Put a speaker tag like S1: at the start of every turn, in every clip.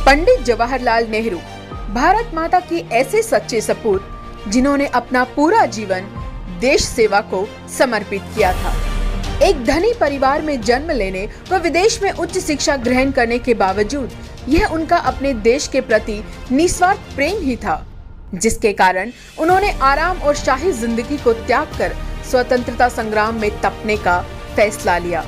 S1: पंडित जवाहरलाल नेहरू भारत माता के ऐसे सच्चे सपूत जिन्होंने अपना पूरा जीवन देश सेवा को समर्पित किया था। एक धनी परिवार में जन्म लेने व विदेश में उच्च शिक्षा ग्रहण करने के बावजूद यह उनका अपने देश के प्रति निस्वार्थ प्रेम ही था, जिसके कारण उन्होंने आराम और शाही जिंदगी को त्याग कर स्वतंत्रता संग्राम में तपने का फैसला लिया।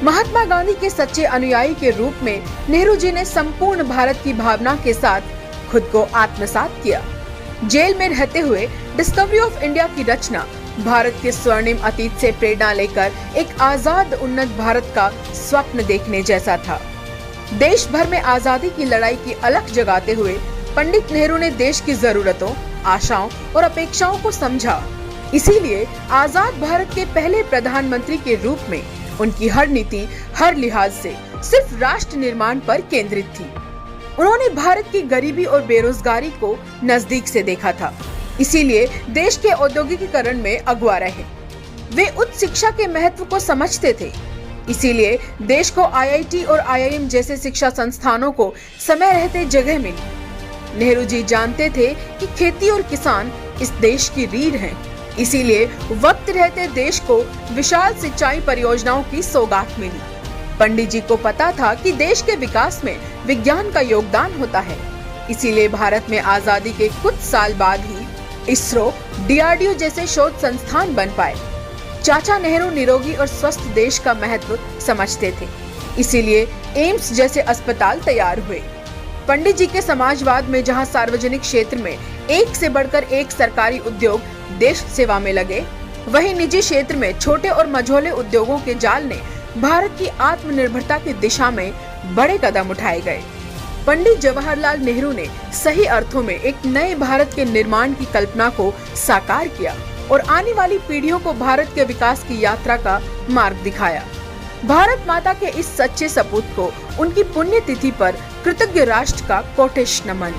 S1: महात्मा गांधी के सच्चे अनुयायी के रूप में नेहरू जी ने संपूर्ण भारत की भावना के साथ खुद को आत्मसात किया। जेल में रहते हुए डिस्कवरी ऑफ इंडिया की रचना भारत के स्वर्णिम अतीत से प्रेरणा लेकर एक आजाद उन्नत भारत का स्वप्न देखने जैसा था। देश भर में आजादी की लड़ाई की अलख जगाते हुए पंडित नेहरू ने देश की जरूरतों, आशाओं और अपेक्षाओं को समझा। इसीलिए आजाद भारत के पहले प्रधानमंत्री के रूप में उनकी हर नीति हर लिहाज से सिर्फ राष्ट्र निर्माण पर केंद्रित थी। उन्होंने भारत की गरीबी और बेरोजगारी को नजदीक से देखा था, इसीलिए देश के औद्योगिकीकरण में अगुआ रहे। वे उच्च शिक्षा के महत्व को समझते थे, इसीलिए देश को आईआईटी और आईआईएम जैसे शिक्षा संस्थानों को समय रहते जगह मिली। नेहरू जी जानते थे कि खेती और किसान इस देश की रीढ़ हैं, इसीलिए वक्त रहते देश को विशाल सिंचाई परियोजनाओं की सौगात मिली। पंडित जी को पता था कि देश के विकास में विज्ञान का योगदान होता है, इसीलिए भारत में आजादी के कुछ साल बाद ही इसरो, डीआरडीओ जैसे शोध संस्थान बन पाए। चाचा नेहरू निरोगी और स्वस्थ देश का महत्व समझते थे, इसीलिए एम्स जैसे अस्पताल तैयार हुए। पंडित जी के समाजवाद में जहां सार्वजनिक क्षेत्र में एक से बढ़कर एक सरकारी उद्योग देश सेवा में लगे, वहीं निजी क्षेत्र में छोटे और मझोले उद्योगों के जाल ने भारत की आत्मनिर्भरता की दिशा में बड़े कदम उठाए गए। पंडित जवाहरलाल नेहरू ने सही अर्थों में एक नए भारत के निर्माण की कल्पना को साकार किया और आने वाली पीढ़ियों को भारत के विकास की यात्रा का मार्ग दिखाया। भारत माता के इस सच्चे सपूत को उनकी पुण्यतिथि पर कृतज्ञ राष्ट्र का कोटिश नमन।